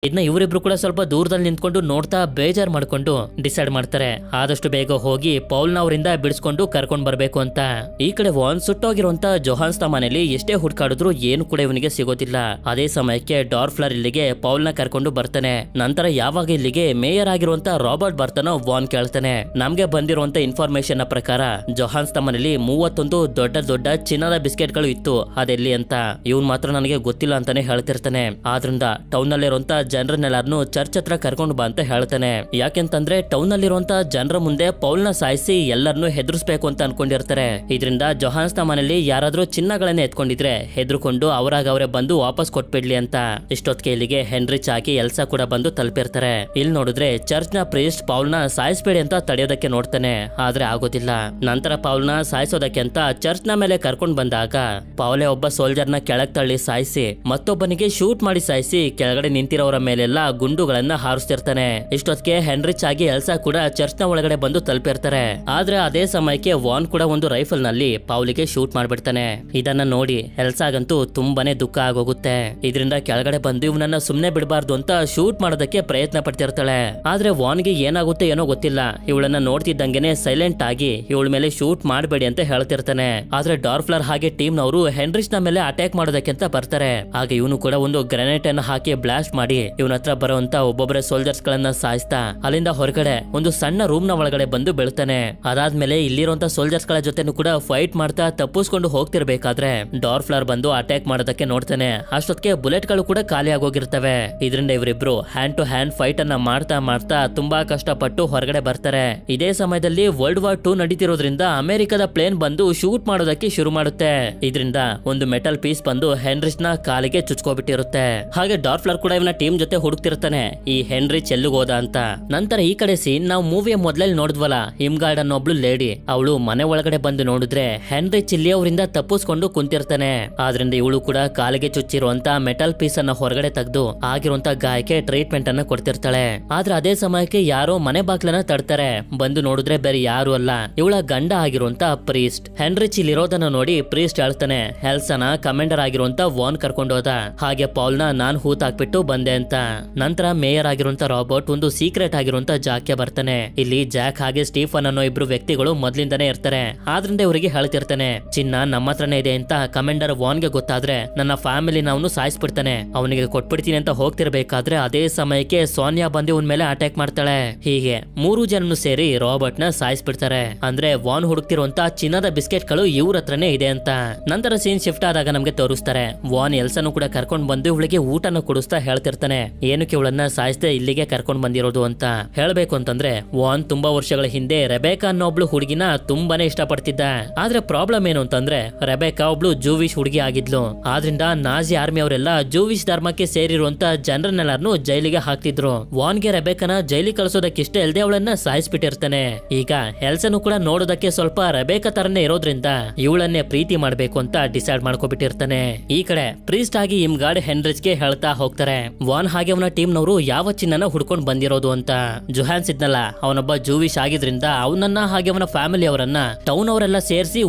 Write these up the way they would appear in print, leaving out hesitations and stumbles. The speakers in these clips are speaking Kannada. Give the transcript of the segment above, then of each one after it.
ಇದನ್ನ ಇವರಿಬ್ರು ಕೂಡ ಸ್ವಲ್ಪ ದೂರದಲ್ಲಿ ನಿಂತ್ಕೊಂಡು ನೋಡ್ತಾ ಬೇಜಾರ್ ಮಾಡ್ಕೊಂಡು ಡಿಸೈಡ್ ಮಾಡ್ತಾರೆ ಆದಷ್ಟು ಬೇಗ ಹೋಗಿ ಪೌಲ್ನ ಅವರಿಂದ ಬಿಡಿಸ್ಕೊಂಡು ಕರ್ಕೊಂಡ್ ಬರ್ಬೇಕು ಅಂತ. ಈ ಕಡೆ ವಾನ್ ಸುಟ್ಟೋಗಿರುವಂತ ಜೊಹಾನ್ಸ್ನ ಮನೇಲಿ ಎಷ್ಟೇ ಹುಡ್ಕಾಡಿದ್ರು ಏನು ಕೂಡ ಇವನಿಗೆ ಸಿಗೋದಿಲ್ಲ. ಅದೇ ಸಮಯಕ್ಕೆ ಡಾರ್ಫ್ಲರ್ ಇಲ್ಲಿಗೆ ಪೌಲ್ನ ಕರ್ಕೊಂಡು ಬರ್ತಾನೆ. ನಂತರ ಯಾವಾಗ ಇಲ್ಲಿಗೆ ಮೇಯರ್ ಆಗಿರುವಂತ ರಾಬರ್ಟ್ ಬರ್ತಾನೋ ವಾನ್ ಕೇಳ್ತಾನೆ, ನಮ್ಗೆ ಬಂದಿರುವಂತ ಇನ್ಫಾರ್ಮೇಶನ್ ನ ಪ್ರಕಾರ ಜೊಹಾನ್ಸ್ನ ಮನೇಲಿ 31 ದೊಡ್ಡ ದೊಡ್ಡ ಚಿನ್ನದ ಬಿಸ್ಕೆಟ್ ಗಳು ಇತ್ತು, ಅದೆಲ್ಲಿ ಅಂತ. ಇವನ್ ಮಾತ್ರ ನನಗೆ ಗೊತ್ತಿಲ್ಲ ಅಂತಾನೆ ಹೇಳ್ತಿರ್ತಾನೆ. ಆದ್ರಿಂದ ಟೌನ್ ನಲ್ಲಿರುವಂತ ಜನರನ್ನೆಲ್ಲಾರನು ಚರ್ಚ್ ಹತ್ರ ಕರ್ಕೊಂಡು ಬಾ ಅಂತ ಹೇಳ್ತಾನೆ. ಯಾಕೆಂತಂದ್ರೆ ಟೌನ್ ನಲ್ಲಿರುವಂತ ಜನರ ಮುಂದೆ ಪೌಲ್ನ ಸಾಯಿಸಿ ಎಲ್ಲರನ್ನು ಹೆದರ್ಸ್ಬೇಕು ಅಂತ ಅನ್ಕೊಂಡಿರ್ತಾರೆ. ಇದರಿಂದ ಜೊಹಾನ್ಸ್ನ ಮನೇಲಿ ಯಾರಾದ್ರೂ ಚಿನ್ನಗಳನ್ನ ಎತ್ಕೊಂಡಿದ್ರೆ ಹೆದರ್ಕೊಂಡು ಅವರಾಗ ಅವರೇ ಬಂದು ವಾಪಸ್ ಕೊಟ್ಬಿಡ್ಲಿ ಅಂತ. ಇಷ್ಟೊತ್ತಿಗೆ ಇಲ್ಲಿಗೆ ಹೆನ್ರಿಚ್ ಆಗಿ ಎಲ್ಸಾ ಕೂಡ ಬಂದು ತಲುಪಿರ್ತಾರೆ. ಇಲ್ಲಿ ನೋಡಿದ್ರೆ ಚರ್ಚ್ ನ ಪ್ರೀಸ್ಟ್ ಪೌಲ್ನ ಸಾಯಿಸ್ಬೇಡಿ ಅಂತ ತಡೆಯೋದಕ್ಕೆ ನೋಡ್ತಾನೆ, ಆದ್ರೆ ಆಗೋದಿಲ್ಲ. ನಂತರ ಪೌಲ್ನ ಸಾಯಿಸೋದಕ್ಕೆ ಅಂತ ಚರ್ಚ್ ನ ಮೇಲೆ ಕರ್ಕೊಂಡ್ ಬಂದಾಗ ಪೌಲೆ ಒಬ್ಬ ಸೋಲ್ಜರ್ ನ ಕೆಳಗ್ ತಳ್ಳಿ ಸಾಯಿಸಿ ಮತ್ತೊಬ್ಬನಿಗೆ ಶೂಟ್ ಮಾಡಿ ಸಾಯಿಸಿ ಕೆಳಗಡೆ ನಿಂತಿರೋರ ಮೇಲೆಲ್ಲ ಗುಂಡುಗಳನ್ನ ಹಾರಿಸ್ತಿರ್ತಾನೆ. ಇಷ್ಟೊತ್ತಿಗೆ ಹೆನ್ರಿಚ್ ಆಗಿ ಎಲ್ಸಾ ಕೂಡ ಚರ್ಚ್ ನ ಒಳಗಡೆ ಬಂದು ತಲುಪಿರ್ತಾರೆ. ಆದ್ರೆ ಅದೇ ಸಮಯಕ್ಕೆ ವಾನ್ ಕೂಡ ಒಂದು ರೈಫಲ್ ನಲ್ಲಿ ಪೌಲಿಗೆ ಶೂಟ್ ಮಾಡ್ಬಿಡ್ತಾನೆ. ಇದನ್ನ ನೋಡಿ ಎಲ್ಸಾಗಂತೂ ತುಂಬಾನೇ ದುಃಖ ಆಗೋಗುತ್ತೆ. ಇದರಿಂದ ಕೆಳಗಡೆ ಬಂದು ಇವನನ್ನ ಸುಮ್ನೆ ಬಿಡಬಾರ್ದು ಅಂತ ಶೂಟ್ ಮಾಡೋದಕ್ಕೆ ಪ್ರಯತ್ನ ಪಡ್ತಿರ್ತಾಳೆ. ಆದ್ರೆ ವಾನ್ಗೆ ಏನಾಗುತ್ತೆ ಏನೋ ಗೊತ್ತಿಲ್ಲ. ಇವಳನ್ನ ನೋಡ್ತಿದ್ದಂಗೆನೆ ಸೈಲೆಂಟ್ ಆಗಿ ಇವಳ ಮೇಲೆ ಶೂಟ್ ಮಾಡಬೇಡಿ ಅಂತ ಹೇಳ್ತಿರ್ತಾನೆ. ಆದ್ರೆ ಡಾರ್ಫ್ಲರ್ ಹಾಗೆ ಟೀಮ್ ನವರು ಹೆನ್ರಿಚ್ ನ ಮೇಲೆ ಅಟ್ಯಾಕ್ ಮಾಡೋದಕ್ಕೆ ಅಂತ ಬರ್ತಾರೆ. ಆಗ ಇವನು ಕೂಡ ಒಂದು ಗ್ರೆನೇಟ್ ಅನ್ನು ಹಾಕಿ ಬ್ಲಾಸ್ಟ್ ಮಾಡಿ ಇವನ ಹತ್ರ ಬರುವಂತ ಒಬ್ಬೊಬ್ಬರ ಸೋಲ್ಜರ್ಸ್ ಗಳನ್ನ ಸಾಯಿಸ್ತಾ ಅಲ್ಲಿಂದ ಹೊರಗಡೆ ಒಂದು ಸಣ್ಣ ರೂಮ್ ನ ಒಳಗಡೆ ಬಂದು ಬೀಳ್ತಾನೆ. ಅದಾದ್ಮೇಲೆ ಇಲ್ಲಿರುವಂತ ಸೋಲ್ಜರ್ಸ್ ಗಳ ಜೊತೆನೂ ಕೂಡ ಫೈಟ್ ಮಾಡ್ತಾ ತಪ್ಪಿಸ್ಕೊಂಡು ಹೋಗ್ತಿರ್ಬೇಕಾದ್ರೆ ಡಾರ್ಫ್ಲರ್ ಬಂದು ಅಟ್ಯಾಕ್ ಮಾಡೋದಕ್ಕೆ ನೋಡ್ತಾನೆ. ಅಷ್ಟೊತ್ತಿಗೆ ಬುಲೆಟ್ ಗಳು ಕೂಡ ಖಾಲಿ ಆಗೋಗಿರ್ತವೆ. ಇದರಿಂದ ಇವರಿಬ್ರು ಹ್ಯಾಂಡ್ ಟು ಹ್ಯಾಂಡ್ ಫೈಟ್ ಅನ್ನ ಮಾಡ್ತಾ ಮಾಡ್ತಾ ತುಂಬಾ ಕಷ್ಟಪಟ್ಟು ಹೊರಗಡೆ ಬರ್ತಾರೆ. ಇದೇ ಸಮಯದಲ್ಲಿ ವರ್ಲ್ಡ್ ವಾರ್ 2 ನಡೀತಿರೋದ್ರಿಂದ ಅಮೆರಿಕದ ಪ್ಲೇನ್ ಬಂದು ಶೂಟ್ ಮಾಡೋದಕ್ಕೆ ಶುರು ಮಾಡುತ್ತೆ. ಇದರಿಂದ ಒಂದು ಮೆಟಲ್ ಪೀಸ್ ಬಂದು ಹೆನ್ರಿಚ್ ನ ಕಾಲಿಗೆ ಚುಚ್ಕೋಬಿಟ್ಟಿರುತ್ತೆ. ಹಾಗೆ ಡಾರ್ಫ್ಲರ್ ಕೂಡ ಇವನ ಟೀಮ್ ಜೊತೆ ಹುಡುಕ್ತಿರ್ತಾನೆ, ಈ ಹೆನ್ರಿಚ್ ಎಲ್ಲಿಗೋದ ಅಂತ. ನಂತರ ಈ ಕಡೆ ಸೀನ್ ನಾವು ಮೂವಿಯ ಮೊದಲಲ್ಲಿ ನೋಡಿದ್ವಲ್ಲ, ಹಿಮ್ಗಾರ್ಡ್ ಅನ್ನೋ ಒಬ್ಳು ಲೇಡಿ, ಅವಳು ಮನೆ ಒಳಗಡೆ ಬಂದು ನೋಡಿದ್ರೆ ಹೆನ್ರಿಚ್ ಇಲ್ಲಿ ಅವರಿಂದ ತಪ್ಪಿಸ್ಕೊಂಡು ಕುಂತಿರ್ತಾನೆ. ಆದ್ರಿಂದ ಇವಳು ಕೂಡ ಕಾಲಿಗೆ ಚುಚ್ಚಿರುವಂತ ಮೆಟಲ್ ಪೀಸ್ ಅನ್ನ ಹೊರಗಡೆ ತೆಗೆದು ಆಗಿರುವಂತ ಗಾಯಕ್ಕೆ ಟ್ರೀಟ್ಮೆಂಟ್ ಅನ್ನ ಕೊಡ್ತಿರ್ತಾಳೆ. ಆದ್ರೆ ಅದೇ ಸಮಯಕ್ಕೆ ಯಾರೋ ಮನೆ ಬಾಗ್ಲನ್ನ ತಡ್ತಾರೆ. ಬಂದು ನೋಡಿದ್ರೆ ಬೇರೆ ಯಾರು ಅಲ್ಲ, ಇವಳ ಗಂಡ ಆಗಿರುವಂತ ಪ್ರೀಸ್ಟ್. ಹೆನ್ರಿಚ್ ಇಲ್ಲಿರೋದನ್ನ ನೋಡಿ ಪ್ರೀಸ್ಟ್ ಹೇಳ್ತಾನೆ, ಎಲ್ಸಾನ ಕಮಾಂಡರ್ ಆಗಿರುವಂತ ವಾನ್ ಕರ್ಕೊಂಡೋದ, ಹಾಗೆ ಪೌಲ್ನ ನಾನ್ ಹೂತ್ ಹಾಕ್ಬಿಟ್ಟು ಬಂದೆ ಅಂತ. ನಂತರ ಮೇಯರ್ ಆಗಿರುವಂತ ರಾಬರ್ಟ್ ಒಂದು ಸೀಕ್ರೆಟ್ ಆಗಿರುವಂತ ಜಾಕ್ಗೆ ಬರ್ತಾನೆ. ಇಲ್ಲಿ ಜಾಕ್ ಹಾಗೆ ಸ್ಟೀಫನ್ ಅನ್ನೋ ಇಬ್ರು ವ್ಯಕ್ತಿಗಳು ಮೊದ್ಲಿಂದಾನೇ ಇರ್ತಾರೆ. ಆದ್ರಿಂದ ಇವರಿಗೆ ಹೇಳ್ತಿರ್ತಾನೆ, ಚಿನ್ನ ನಮ್ಮ ಹತ್ರನೇ ಇದೆ ಅಂತ ಕಮಾಂಡರ್ ವಾನ್ಗೆ ಗೊತ್ತಾದ್ರೆ ನನ್ನ ಫ್ಯಾಮಿಲಿನ ಅವನು ಸಾಯಿಸ್ಬಿಡ್ತಾನೆ, ಅವನಿಗೆ ಕೊಟ್ಬಿಡ್ತೀನಿ ಅಂತ ಹೋಗ್ತಿರ್ಬೇಕಾದ್ರೆ ಅದೇ ಸಮಯಕ್ಕೆ ಸೋನಿಯಾ ಬಂದು ಇವನ್ ಮೇಲೆ ಅಟ್ಯಾಕ್ ಮಾಡ್ತಾಳೆ. ಹೀಗೆ 3 ಜನನು ಸೇರಿ ರಾಬರ್ಟ್ ನ ಸಾಯಿಸ್ಬಿಡ್ತಾರೆ. ಅಂದ್ರೆ ವಾನ್ ಹುಡುಕ್ತಿರುವಂತ ಚಿನ್ನದ ಬಿಸ್ಕೆಟ್ ಗಳು ಇವ್ರ ಹತ್ರನೇ ಇದೆ ಅಂತ. ನಂತರ ಸೀನ್ ಶಿಫ್ಟ್ ಆದಾಗ ನಮ್ಗೆ ತೋರಿಸ್ತಾರೆ, ವಾನ್ ಎಲ್ಸನು ಕೂಡ ಕರ್ಕೊಂಡ್ ಬಂದು ಇವಳಿಗೆ ಊಟನ ಕೊಡಿಸ್ತಾ ಹೇಳ್ತಿರ್ತಾನೆ, ಏನಕ್ಕೆ ಇವಳನ್ನ ಸಾಯಿಸ್ದೆ ಇಲ್ಲಿಗೆ ಕರ್ಕೊಂಡ್ ಬಂದಿರೋದು ಅಂತ. ಹೇಳ್ಬೇಕು ಅಂತಂದ್ರೆ ವಾನ್ ತುಂಬಾ ವರ್ಷಗಳ ಹಿಂದೆ ರೆಬೆಕಾ ಅನ್ನೋ ಒಬ್ಳು ಹುಡುಗಿನ ತುಂಬಾನೇ ಇಷ್ಟಪಡ್ತಿದ್ದ. ಆದ್ರೆ ಪ್ರಾಬ್ಲಮ್ ಏನು ಅಂತಂದ್ರೆ ರೆಬೆಕಾ ಒಬ್ಳು ಜೂವಿಶ್ ಹುಡುಗಿ ಆಗಿದ್ಲು. ಆದ್ರಿಂದ ನಾಜಿ ಆರ್ಮಿ ಅವರೆಲ್ಲ ಜೂವಿಶ್ ಧರ್ಮಕ್ಕೆ ಸೇರಿರುವಂತ ಜನರನ್ನೆಲ್ಲಾರನು ಜೈಲಿಗೆ ಹಾಕ್ತಿದ್ರು. ವಾನ್ಗೆ ರೆಬೆಕನ ಜೈಲಿಗೆ ಕಳಿಸೋದಕ್ಕೆ ಇಷ್ಟ ಇಲ್ಲದೆ ಅವಳನ್ನ ಸಾಯಿಸ್ಬಿಟ್ಟಿರ್ತಾನೆ. ಈಗ ಎಲ್ಸನು ಕೂಡ ನೋಡೋದಕ್ಕೆ ಸ್ವಲ್ಪ ರೆಬೆಕಾ ತರನೇ ಇರೋದ್ರಿಂದ ಇವಳನ್ನೇ ಪ್ರೀತಿ ಮಾಡ್ಬೇಕು ಅಂತ ಡಿಸೈಡ್ ಮಾಡ್ಕೊಬಿಟ್ಟಿರ್ತಾನೆ. ಈ ಕಡೆ ಪ್ರೀಸ್ಟ್ ಆಗಿ ಹಿಮ್ಗಾರ್ಡ್ ಹೆನ್ರಿಚ್ಗೆ ಹೇಳ್ತಾ ಹೋಗ್ತಾರೆ, ವಾನ್ ಹಾಗೆ ಅವನ ಟೀಮ್ ನವರು ಯಾವ ಚಿನ್ನನ ಹುಡ್ಕೊಂಡ್ ಬಂದಿರೋದು ಅಂತ. ಜೊಹಾನ್ಸ್ ಇದ್ನಲ್ಲ, ಅವನೊಬ್ಬ ಜೂವಿಶ್ ಆಗಿದ್ರಿಂದ ಅವನನ್ನ ಹಾಗೆ ಅವನ ಫ್ಯಾಮಿಲಿ ಅವರನ್ನ ಟೌನ್ ಅವರೆಲ್ಲ ಸೇರಿಸಿ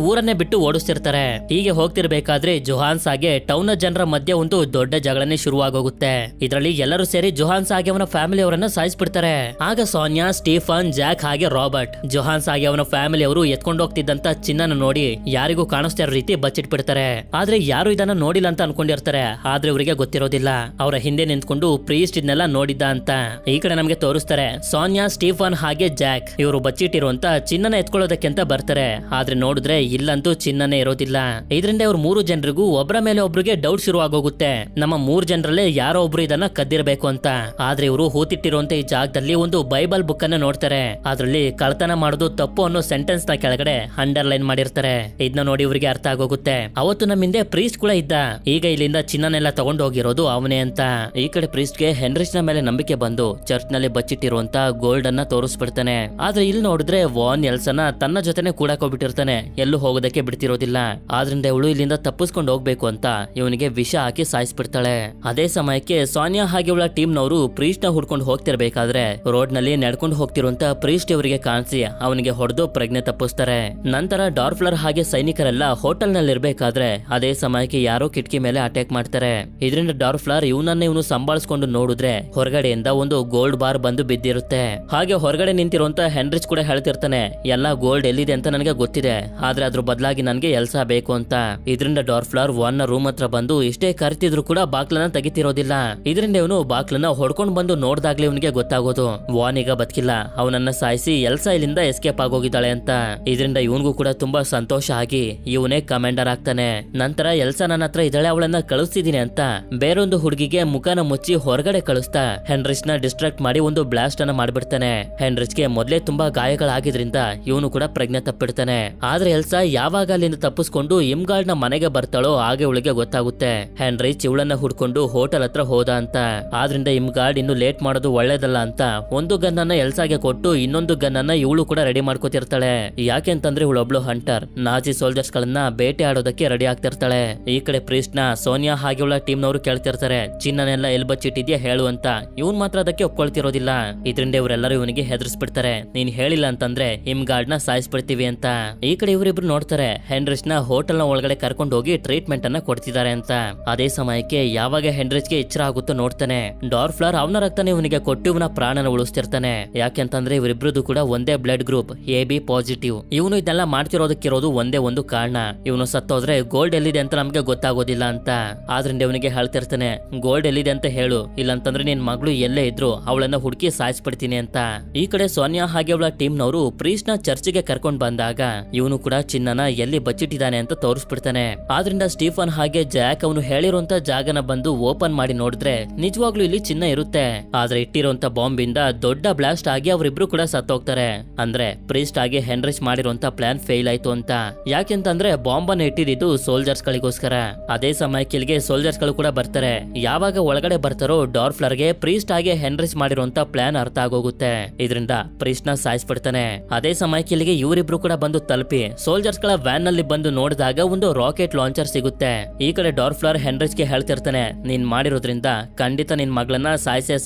ಊರನ್ನೇ ಬಿಟ್ಟು ಓಡಿಸ್ತಿರ್ತಾರೆ. ಹೀಗೆ ಹೋಗ್ತಿರ್ಬೇಕಾದ್ರೆ ಜೊಹಾನ್ಸ್ ಹಾಗೆ ಟೌನ್ ಜನರ ಮಧ್ಯೆ ಒಂದು ದೊಡ್ಡ ಜಗಳನೆ ಶುರುವಾಗೋಗುತ್ತೆ. ಇದರಲ್ಲಿ ಎಲ್ಲರೂ ಸೇರಿ ಜೊಹಾನ್ಸ್ ಹಾಗೆ ಅವನ ಫ್ಯಾಮಿಲಿ ಅವರನ್ನ ಸಾಯಿಸ್ಬಿಡ್ತಾರೆ. ಆಗ ಸೋನಿಯಾ, ಸ್ಟೀಫನ್, ಜಾಕ್ ಹಾಗೆ ರಾಬರ್ಟ್ ಜೊಹಾನ್ಸ್ ಹಾಗೆ ಅವನ ಫ್ಯಾಮಿಲಿ ಅವರು ಎತ್ಕೊಂಡು ಹೋಗ್ತಿದ್ದಂತ ಚಿನ್ನನ ನೋಡಿ ಯಾರಿಗೂ ಕಾಣಿಸ್ತಾ ಇರೋ ರೀತಿ ಬಚ್ಚಿಟ್ಬಿಡ್ತಾರೆ. ಆದ್ರೆ ಯಾರು ಇದನ್ನ ನೋಡಿಲ್ಲ ಅಂತ ಅನ್ಕೊಂಡಿರ್ತಾರೆ. ಆದ್ರೆ ಇವರಿಗೆ ಗೊತ್ತಿರೋದಿಲ್ಲ ಅವರ ಹಿಂದೆ ನಿಂತ್ಕೊಂಡು ಪ್ರೀಸ್ಟ್ ಇದನ್ನೆಲ್ಲ ನೋಡಿದ್ದ ಅಂತ. ಈ ಕಡೆ ನಮ್ಗೆ ತೋರಿಸ್ತಾರೆ, ಸೋನಿಯಾ, ಸ್ಟೀಫನ್ ಹಾಗೆ ಜಾಕ್ ಇವರು ಬಚ್ಚಿಟ್ಟಿರುವಂತ ಚಿನ್ನನ ಎತ್ಕೊಳ್ಳೋದಕ್ಕೆ ಅಂತ ಬರ್ತಾರೆ. ಆದ್ರೆ ನೋಡಿದ್ರೆ ಇಲ್ಲಂತೂ ಚಿನ್ನನೇ ಇರೋದಿಲ್ಲ. ಇದರಿಂದ ಇವ್ರ 3 ಜನರಿಗೂ ಒಬ್ಬರ ಮೇಲೆ ಒಬ್ರಿಗೆ ಡೌಟ್ ಶುರು ಆಗೋಗುತ್ತೆ, ನಮ್ಮ 3 ಜನರಲ್ಲೇ ಯಾರೋ ಒಬ್ರು ಇದನ್ನ ಕದ್ದಿರಬೇಕು ಅಂತ. ಆದ್ರೆ ಇವರು ಹೂತಿಟ್ಟಿರುವಂತ ಈ ಜಾಗದಲ್ಲಿ ಒಂದು ಬೈಬಲ್ ಬುಕ್ ಅನ್ನ ನೋಡ್ತಾರೆ. ಅದ್ರಲ್ಲಿ ಕಳ್ತನ ಮಾಡೋದು ತಪ್ಪು ಅನ್ನೋ ಸೆಂಟೆನ್ಸ್ ನ ಕೆಳಗಡೆ ಅಂಡರ್ಲೈನ್ ಮಾಡಿರ್ತಾರೆ. ಇದನ್ನ ನೋಡಿ ಇವರಿಗೆ ಅರ್ಥ ಆಗೋಗುತ್ತೆ, ಅವತ್ತು ನಮ್ಮ ಹಿಂದೆ ಪ್ರೀಸ್ಟ್ ಕೂಡ ಇದ್ದ, ಈಗ ಇಲ್ಲಿಂದ ಚಿನ್ನನೆಲ್ಲ ತಗೊಂಡು ಹೋಗಿರೋದು ಅವನೇ ಅಂತ. ಈ ಕಡೆ ಪ್ರೀಸ್ಟ್ ಗೆ ಹೆನ್ರಿಚ್ ನ ಮೇಲೆ ನಂಬಿಕೆ ಬಂದು ಚರ್ಚ್ ನಲ್ಲಿ ಬಚ್ಚಿಟ್ಟಿರುವಂತ ಗೋಲ್ಡ್ ಅನ್ನ ತೋರಿಸ್ಬಿಡ್ತಾನೆ. ಆದ್ರೆ ಇಲ್ಲಿ ನೋಡಿದ್ರೆ ವಾನ್ ಎಲ್ಸನ ತನ್ನ ಜೊತೆನೆ ಕೂಡಾಕೋಗ್ಬಿಟ್ಟಿರ್ತಾನೆ, ಎಲ್ಲೂ ಹೋಗೋದಕ್ಕೆ ಬಿಡ್ತಿರೋದಿಲ್ಲ. ಆದ್ರಿಂದ ಇವಳು ಇಲ್ಲಿಂದ ತಪ್ಪಿಸ್ಕೊಂಡು ಹೋಗ್ಬೇಕು ಅಂತ ಇವನಿಗೆ ವಿಷ ಹಾಕಿ ಸಾಯಿಸ್ಬಿಡ್ತಾಳೆ. ಅದೇ ಸಮಯಕ್ಕೆ ಸೋನಿಯಾ ಹಾಗೆ ಇವಳ ಟೀಮ್ ನವರು ಪ್ರೀಸ್ಟ್ ನ ಹುಡ್ಕೊಂಡು ಹೋಗ್ತಿರ್ಬೇಕಾದ್ರೆ ರೋಡ್ ನಲ್ಲಿ ನಡ್ಕೊಂಡು ಹೋಗ್ತಿರುವಂತ ಪ್ರೀಸ್ಟ್ ಇವರಿಗೆ ಕಾಣಿಸಿ ಅವನಿಗೆ ಹೊಡೆದು ಪ್ರಜ್ಞೆ ತಪ್ಪಿಸ್ತಾರೆ. ನಂತರ ಡಾರ್ಫ್ಲರ್ ಹಾಗೆ ಸೈನಿಕರೆಲ್ಲ ಹೋಟೆಲ್ ನಲ್ಲಿ ಇರ್ಬೇಕಾದ್ರೆ ಅದೇ ಸಮಯಕ್ಕೆ ಯಾರೋ ಕಿಟಕಿ ಮೇಲೆ ಅಟ್ಯಾಕ್ ಮಾಡ್ತಾರೆ. ಇದರಿಂದ ಡಾರ್ಫ್ಲರ್ ಇವನನ್ನ ಇವನು ತಪ್ಪಿಸ್ಕೊಂಡು ನೋಡಿದ್ರೆ ಹೊರಗಡೆಯಿಂದ ಒಂದು ಗೋಲ್ಡ್ ಬಾರ್ ಬಂದು ಬಿದ್ದಿರುತ್ತೆ. ಹಾಗೆ ಹೊರಗಡೆ ನಿಂತಿರುವಂತ ಹೆನ್ರಿಚ್ ಕೂಡ ಹೇಳ್ತಿರ್ತಾನೆ, ಎಲ್ಲಾ ಗೋಲ್ಡ್ ಎಲ್ಲಿದೆ ಅಂತ ನನಗೆ ಗೊತ್ತಿದೆ, ಆದ್ರೆ ಅದ್ರ ಬದಲಾಗಿ ನನ್ಗೆ ಎಲ್ಸಾ ಬೇಕು ಅಂತ. ಇದರಿಂದ ಡಾರ್ಫ್ಲರ್ ವಾನ್ ನ ರೂಮ್ ಹತ್ರ ಬಂದು ಎಷ್ಟೇ ಕರಿತಿದ್ರು ಕೂಡ ಬಾಕ್ಲನ್ನ ತೆಗಿತಿರೋದಿಲ್ಲ. ಇದರಿಂದ ಇವನು ಬಾಕ್ಲನ್ನ ಹೊಡ್ಕೊಂಡ್ ಬಂದು ನೋಡ್ದಾಗ್ಲೇ ಇವನಿಗೆ ಗೊತ್ತಾಗೋದು ವಾನ್ ಈಗ ಬದುಕಿಲ್ಲ, ಅವನನ್ನ ಸಾಯಿಸಿ ಎಲ್ಸಾ ಇಲ್ಲಿಂದ ಎಸ್ಕೇಪ್ ಆಗೋಗಿದ್ದಾಳೆ ಅಂತ. ಇದರಿಂದ ಇವನ್ಗೂ ಕೂಡ ತುಂಬಾ ಸಂತೋಷ ಆಗಿ ಇವನೇ ಕಮಾಂಡರ್ ಆಗ್ತಾನೆ. ನಂತರ ಎಲ್ಸಾ ನನ್ನ ಹತ್ರ ಇದ್ದಾಳೆ, ಅವಳನ್ನ ಕಳಿಸ್ತಿದೀನಿ ಅಂತ ಬೇರೊಂದು ಹುಡುಗಿಗೆ ಮುಖನ ಮುಚ್ಚಿ ಹೊರಗಡೆ ಕಳಿಸ್ತಾ ಹೆನ್ರಿಚ್ ನ ಡಿಸ್ಟ್ರಾಕ್ಟ್ ಮಾಡಿ ಒಂದು ಬ್ಲಾಸ್ಟ್ ಅನ್ನ ಮಾಡ್ಬಿಡ್ತಾನೆ. ಹೆನ್ರಿಚ್ಗೆ ಮೊದ್ಲೇ ತುಂಬಾ ಗಾಯಗಳಾಗಿದ್ರಿಂದ ಇವನು ಕೂಡ ಪ್ರಜ್ಞೆ ತಪ್ಪಿಡ್ತಾನೆ. ಆದ್ರೆ ಎಲ್ಸಾ ಯಾವಾಗ ಅಲ್ಲಿಂದ ತಪ್ಪಿಸ್ಕೊಂಡು ಇಮ್ಗಾರ್ಡ್ ನ ಮನೆಗೆ ಬರ್ತಾಳೋ ಹಾಗೆ ಅವಳಿಗೆ ಗೊತ್ತಾಗುತ್ತೆ ಹೆನ್ರಿಚ್ ಇವಳನ್ನ ಹುಡ್ಕೊಂಡು ಹೋಟೆಲ್ ಹತ್ರ ಹೋದ ಅಂತ. ಆದ್ರಿಂದ ಇಮ್ಗಾರ್ಡ್ ಇನ್ನು ಲೇಟ್ ಮಾಡೋದು ಒಳ್ಳೇದಲ್ಲ ಅಂತ ಒಂದು ಗನ್ ಅನ್ನ ಎಲ್ಸಾಗೆ ಕೊಟ್ಟು ಇನ್ನೊಂದು ಗನ್ ಅನ್ನ ಇವಳು ಕೂಡ ರೆಡಿ ಮಾಡ್ಕೋತಿರ್ತಾಳೆ. ಯಾಕೆ ಅಂತಂದ್ರೆ ಇವಳೊಬ್ಳು ಹಂಟರ್, ನಾಜಿ ಸೋಲ್ಜರ್ಸ್ ಗಳನ್ನ ಬೇಟೆ ಆಡೋದಕ್ಕೆ ರೆಡಿ ಆಗ್ತಿರ್ತಾಳೆ. ಈ ಕಡೆ ಪ್ರೀಸ್ಟ್ ನ ಸೋನಿಯಾ ಹಾಗೆ ಅವಳ ಟೀಮ್ ನವರು ಕೇಳ್ತಿರ್ತಾರೆ, ಚಿನ್ನನೆಲ್ಲ ಎಲ್ ಬಚ್ಚಿಟ್ಟಿದ್ಯಾ ಹೇಳು ಅಂತ. ಇವನ್ ಮಾತ್ರ ಅದಕ್ಕೆ ಒಪ್ಕೊಳ್ತಿರೋದಿಲ್ಲ. ಇದರಿಂದ ಇವರೆಲ್ಲರೂ ಇವನಿಗೆ ಹೆದರ್ಸ್ಬಿಡ್ತಾರೆ, ನೀನ್ ಹೇಳಿಲ್ಲ ಅಂತಂದ್ರೆ ಇಮ್ಗಾರ್ಡ್ ನ ಸಾಯಿಸ್ಬಿಡ್ತೀವಿ ಅಂತ. ಈ ಕಡೆ ಇವರಿಬ್ರು ನೋಡ್ತಾರೆ ಹೆನ್ರಿಚ್ ನ ಹೋಟೆಲ್ ನ ಒಳಗಡೆ ಕರ್ಕೊಂಡು ಹೋಗಿ ಟ್ರೀಟ್ಮೆಂಟ್ ಅನ್ನ ಕೊಡ್ತಿದ್ದಾರೆ ಅಂತ. ಅದೇ ಸಮಯಕ್ಕೆ ಯಾವಾಗ ಹೆನ್ರಿಚ್ ಗೆ ಎಚ್ಚರ ಆಗುತ್ತೋ ನೋಡ್ತಾನೆ ಡಾರ್ಫ್ಲರ್ ಅವನ ರಕ್ತನೇ ಇವನಿಗೆ ಕೊಟ್ಟು ಇವನ ಪ್ರಾಣನ ಉಳಿಸ್ತಿರ್ತಾನೆ. ಯಾಕೆಂತಂದ್ರೆ ಇವರಿಬ್ರದ್ದು ಕೂಡ ಒಂದೇ ಬ್ಲಡ್ ಗ್ರೂಪ್ AB ಪಾಸಿಟಿವ್. ಇವನು ಇದೆಲ್ಲ ಮಾಡ್ತಿರೋದಕ್ಕಿರೋದು ಒಂದೇ ಒಂದು ಕಾರಣ, ಇವನು ಸತ್ತೋದ್ರೆ ಗೋಲ್ಡ್ ಎಲ್ಲಿದೆ ಅಂತ ನಮ್ಗೆ ಗೊತ್ತಾಗೋದಿಲ್ಲ ಅಂತ. ಆದ್ರಿಂದ ಇವನಿಗೆ ಹೇಳ್ತಿರ್ತಾನೆ, ಗೋಲ್ಡ್ ಎಲ್ಲಿದೆ ಅಂತ ಹೇಳು, ಇಲ್ಲಂತಂದ್ರೆ ನಿನ್ ಮಗಳು ಎಲ್ಲೇ ಇದ್ರು ಅವಳನ್ನ ಹುಡುಕಿ ಸಾಯಿಸ್ಬಿಡ್ತೀನಿ ಅಂತ. ಈ ಕಡೆ ಸೋನಿಯಾ ಹಾಗೆ ಅವಳ ಟೀಮ್ ನವರು ಪ್ರೀಸ್ಟ್ ನ ಚರ್ಚ್ಗೆ ಕರ್ಕೊಂಡ್ ಬಂದಾಗ ಇವನು ಕೂಡ ಚಿನ್ನನ ಎಲ್ಲಿ ಬಚ್ಚಿಟ್ಟಿದ್ದಾನೆ ಅಂತ ತೋರಿಸ್ಬಿಡ್ತಾನೆ. ಆದ್ರಿಂದ ಸ್ಟೀಫನ್ ಹಾಗೆ ಜಾಕ್ ಅವನು ಹೇಳಿರುವಂತ ಜಾಗನ ಬಂದು ಓಪನ್ ಮಾಡಿ ನೋಡಿದ್ರೆ ನಿಜವಾಗ್ಲೂ ಇಲ್ಲಿ ಚಿನ್ನ ಇರುತ್ತೆ. ಆದ್ರೆ ಇಟ್ಟಿರುವಂತ ಬಾಂಬ್ ಇಂದ ದೊಡ್ಡ ಬ್ಲಾಸ್ಟ್ ಆಗಿ ಅವರಿಬ್ರು ಕೂಡ ಸತ್ತೋಗ್ತಾರೆ. ಅಂದ್ರೆ ಪ್ರೀಸ್ಟ್ ಆಗಿ ಹೆನ್ರಿಚ್ ಮಾಡಿರುವಂತ ಪ್ಲಾನ್ ಫೇಲ್ ಆಯ್ತು ಅಂತ. ಯಾಕೆಂತಂದ್ರೆ ಬಾಂಬ್ ಅನ್ನು ಇಟ್ಟಿದ್ದು ಸೋಲ್ಜರ್ಸ್ ಗಳಿಗೋಸ್ಕರ. ಅದೇ ಸಮಯಕ್ಕೆ ಇಲ್ಲಿಗೆ ಸೋಲ್ಜರ್ಸ್ ಗಳು ಕೂಡ ಬರ್ತಾರೆ. ಯಾವಾಗ ಒಳಗಡೆ ಬರ್ತಾರೋ ಡಾರ್ಫ್ಲರ್ ಗೆ ಪ್ರೀಸ್ಟ್ ಆಗಿ ಹೆನ್ರಿಚ್ ಮಾಡಿರುವಂತ ಪ್ಲಾನ್ ಅರ್ಥ ಆಗೋಗುತ್ತೆ. ಇದರಿಂದ ಪ್ರೀಸ್ಟ್ ನ ಸಾಯಿಸ್ಬಿಡ್ತಾನೆ. ಅದೇ ಸಮಯಕ್ಕೆ ಇಲ್ಲಿಗೆ ಇವರಿಬ್ರು ಕೂಡ ಬಂದು ತಲುಪಿ ಸೋಲ್ಜರ್ಸ್ ಗಳ ವ್ಯಾನ್ ನಲ್ಲಿ ಬಂದು ನೋಡಿದಾಗ ಒಂದು ರಾಕೆಟ್ ಲಾಂಚರ್ ಸಿಗುತ್ತೆ. ಈ ಕಡೆ ಡಾರ್ಫ್ಲರ್ ಹೆನ್ರಿಚ್ ಗೆ ಹೇಳ್ತಿರ್ತಾನೆ, ನೀನ್ ಮಾಡಿರೋದ್ರಿಂದ ಖಂಡಿತ ನಿನ್ ಮಗಳನ್ನ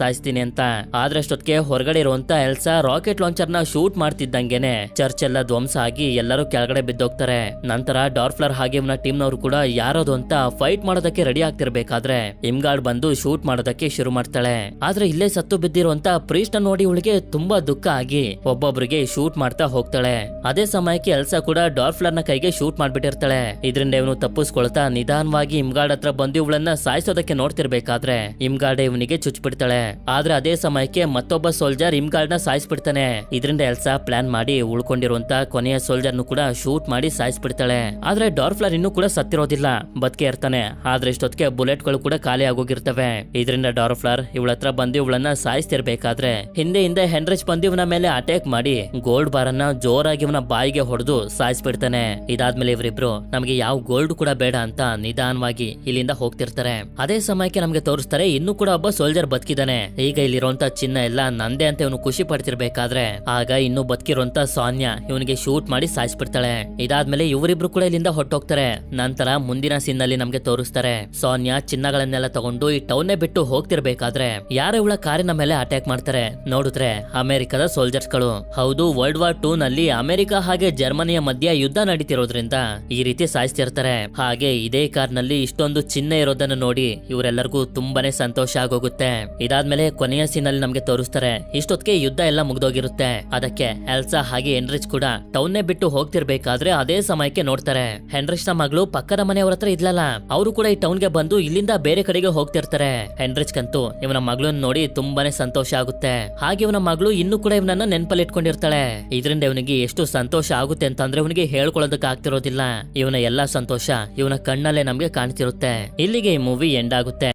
ಸಾಯಿಸ್ತೀನಿ ಅಂತ. ಆದ್ರೆ ಅಷ್ಟೊತ್ತಿಗೆ ಹೊರಗಡೆ ಇರುವಂತ ಎಲ್ಸಾ ರಾಕೆಟ್ ಲಾಂಚರ್ ನ ಶೂಟ್ ಮಾಡ್ತಿದ್ದಂಗೆನೆ ಚರ್ಚ್ ಎಲ್ಲ ಧ್ವಂಸ ಆಗಿ ಎಲ್ಲರೂ ಕೆಳಗಡೆ ಬಿದ್ದೋಗ್ತಾರೆ. ನಂತರ ಡಾರ್ಫ್ಲರ್ ಹಾಗೆ ಇವನ ಟೀಮ್ ನವರು ಕೂಡ ಯಾರೋದು ಅಂತ ಫೈಟ್ ಮಾಡೋದಕ್ಕೆ ರೆಡಿ ಆಗ್ತಿರ್ಬೇಕಾದ್ರೆ ಇಮ್ಗಾರ್ಡ್ ಬಂದು ಶೂಟ್ ಮಾಡೋದಕ್ಕೆ ಶುರು ಮಾಡ್ತಾಳೆ. ಆದ್ರೆ ಇಲ್ಲೇ ಸತ್ತು ಬಿದ್ದಿರುವಂತ ಪ್ರೀಸ್ಟ್ ನೋಡಿ ಇವಳಿಗೆ ತುಂಬಾ ದುಃಖ ಆಗಿ ಒಬ್ಬೊಬ್ರಿಗೆ ಶೂಟ್ ಮಾಡ್ತಾ ಹೋಗ್ತಾಳೆ. ಅದೇ ಸಮಯಕ್ಕೆ ಎಲ್ಸಾ ಕೂಡ ಡಾರ್ಫ್ಲರ್ ನ ಕೈಗೆ ಶೂಟ್ ಮಾಡ್ಬಿಟ್ಟಿರ್ತಾಳೆ. ಇದರಿಂದ ಇವನು ತಪ್ಪಿಸ್ಕೊಳ್ತಾ ನಿಧಾನವಾಗಿ ಇಮ್ಗಾರ್ಡ್ ಹತ್ರ ಬಂದು ಇವಳನ್ನ ಸಾಯಿಸೋದಕ್ಕೆ ನೋಡ್ತಿರ್ಬೇಕಾದ್ರೆ ಇಮ್ಗಾರ್ಡ್ ಇವನಿಗೆ ಚುಚ್ಬಿಡ್ತಾಳೆ. ಆದ್ರೆ ಅದೇ ಸಮಯಕ್ಕೆ ಮತ್ತೊಬ್ಬ ಸೋಲ್ಜರ್ ಇಮ್ಗಾರ್ಡ್ ನ ಸಾಯಿಸ್ಬಿಡ್ತಾನೆ. ಇದರಿಂದ ಎಲ್ಸಾ ಪ್ಲಾನ್ ಮಾಡಿ ಉಳ್ಕೊಂಡಿರುವಂತ ಕೊನೆಯ ಸೋಲ್ಜರ್ ನು ಕೂಡ ಶೂಟ್ ಮಾಡಿ ಸಾಯಿಸ್ಬಿಡ್ತಾಳೆ. ಆದ್ರೆ ಡಾರ್ಫ್ಲರ್ ಇನ್ನೂ ಕೂಡ ಸತ್ತಿರೋದಿಲ್ಲ, ಬದುಕೆ ಇರ್ತಾನೆ. ಆದ್ರೆ ಇಷ್ಟೊತ್ತಿಗೆ ಬುಲೆಟ್ ಗಳು ಕೂಡ ಖಾಲಿ ಆಗೋಗಿರ್ತವೆ. ಇದರಿಂದ ಡಾರ್ಫ್ಲರ್ ಇವಳ ಹತ್ರ ಬಂದು ಇವಳನ್ನ ಸಾಯಿಸ್ತಿರ್ಬೇಕಾದ್ರೆ ಹಿಂದೆ ಹೆನ್ರಿಚ್ ಬಂದು ಇವನ ಮೇಲೆ ಅಟ್ಯಾಕ್ ಮಾಡಿ ಗೋಲ್ಡ್ ಬಾರ್ ಅನ್ನ ಜೋರಾಗಿ ಇವನ ಬಾಯಿಗೆ ಹೊಡೆದು ಸಾಯಿಸ್ಬಿಡ್ತಾನೆ. ಇದಾದ್ಮೇಲೆ ಇವರಿಬ್ರು ನಮಗೆ ಯಾವ ಗೋಲ್ಡ್ ಕೂಡ ಬೇಡ ಅಂತ ನಿಧಾನವಾಗಿ ಇಲ್ಲಿಂದ ಹೋಗ್ತಿರ್ತಾರೆ. ಅದೇ ಸಮಯಕ್ಕೆ ನಮ್ಗೆ ತೋರಿಸ್ತಾರೆ ಇನ್ನೂ ಕೂಡ ಒಬ್ಬ ಸೋಲ್ಜರ್ ಬದುಕಿದಾನೆ. ಈಗ ಇಲ್ಲಿರುವಂತ ಚಿನ್ನ ಎಲ್ಲ ನಂದೇ ಅಂತ ಇವನು ಖುಷಿ ಪಡ್ತಿರ್ಬೇಕಾದ್ರೆ ಆಗ ಇನ್ನು ಬದುಕಿರುವಂತ ಸಾನ್ಯಾ ಇವನಿಗೆ ಶೂಟ್ ಮಾಡಿ ಸಾಯಿಸ್ಬಿಡ್ತಾಳೆ. ಇದಾದ್ಮೇಲೆ ಇವರಿಬ್ರು ಕೂಡ ಇಲ್ಲಿಂದ ಹೊಟ್ಟೋಗ್ತಾರೆ. ನಂತರ ಮುಂದಿನ ಸೀನ್ ನಲ್ಲಿ ನಮ್ಗೆ ತೋರಿಸ್ತಾರೆ ಸಾನ್ಯಾ ಚಿನ್ನಗಳನ್ನೆಲ್ಲ ತಗೊಂಡು ಈ ಟೌನ್ ಬಿಟ್ಟು ಹೋಗ್ತಿರ್ಬೇಕಾದ್ರೆ ಯಾರ ಇವಳ ಕಾರಿನ ಮೇಲೆ ಅಟ್ಯಾಕ್ ಮಾಡ್ತಾರೆ. ನೋಡಿದ್ರೆ ಅಮೆರಿಕದ ಸೋಲ್ಜರ್ಸ್ ಗಳು. ಹೌದು, ವರ್ಲ್ಡ್ ವಾರ್ 2 ನಲ್ಲಿ ಅಮೆರಿಕ ಹಾಗೆ ಜರ್ಮನಿಯ ಮಧ್ಯ ಯುದ್ಧ ನಡೀತಿರೋದ್ರಿಂದ ಈ ರೀತಿ ಸಾಯಿಸ್ತಿರ್ತಾರೆ. ಹಾಗೆ ಇದೇ ಕಾರ್ ನಲ್ಲಿ ಇಷ್ಟೊಂದು ಚಿನ್ನ ಇರೋದನ್ನು ನೋಡಿ ಇವರೆಲ್ಲರಿಗೂ ತುಂಬಾನೇ ಸಂತೋಷ ಆಗೋಗುತ್ತೆ. ಇದಾದ್ಮೇಲೆ ಕೊನೆಯ ಸೀನ್ ಅಲ್ಲಿ ನಮ್ಗೆ ತೋರಿಸ್ತಾರೆ ಇಷ್ಟೊತ್ತಿಗೆ ಯುದ್ಧ ಎಲ್ಲ ಮುಗ್ದೋಗಿರುತ್ತೆ. ಅದಕ್ಕೆ ಎಲ್ಸಾ ಹಾಗೆ ಹೆನ್ರಿಚ್ ಕೂಡ ಟೌನ್ ಬಿಟ್ಟು ಹೋಗ್ತಿರ್ಬೇಕಾದ್ರೆ ಅದೇ ಸಮಯಕ್ಕೆ ನೋಡ್ತಾರೆ ಹೆನ್ರಿಚ್ ನ ಮಗಳು ಪಕ್ಕದ ಮನೆಯವ್ರ ಹತ್ರ ಇದ್ಲಲ್ಲ, ಅವರು ಕೂಡ ಈ ಟೌನ್ ಗೆ ಬಂದು ಇಲ್ಲಿಂದ ಬೇರೆ ಕಡೆಗೆ ಹೋಗ್ತಿರ್ತಾರೆ. ಹೆನ್ರಿಚ್ ಕಂತೂ ಇವನ ಮಗಳನ್ನ ನೋಡಿ ತುಂಬಾನೇ ಸಂತೋಷ ಆಗುತ್ತೆ. ಹಾಗೆ ಇವನ ಮಗಳು ಇನ್ನು ಕೂಡ ಇವನನ್ನ ನೆನಪಲ್ಲಿ ಇಟ್ಕೊಂಡಿರ್ತಾಳೆ. ಇದರಿಂದ ಇವನಿಗೆ ಎಷ್ಟು ಸಂತೋಷ ಆಗುತ್ತೆ ಅಂತಂದ್ರೆ ಇವನಿಗೆ ಹೇಳ್ಕೊಳ್ಳೋದಕ್ಕೆ ಆಗ್ತಿರೋದಿಲ್ಲ. ಇವನ ಎಲ್ಲಾ ಸಂತೋಷ ಇವನ ಕಣ್ಣಲ್ಲೇ ನಮ್ಗೆ ಕಾಣ್ತಿರುತ್ತೆ. ಇಲ್ಲಿಗೆ ಈ ಮೂವಿ ಎಂಡ್ ಆಗುತ್ತೆ.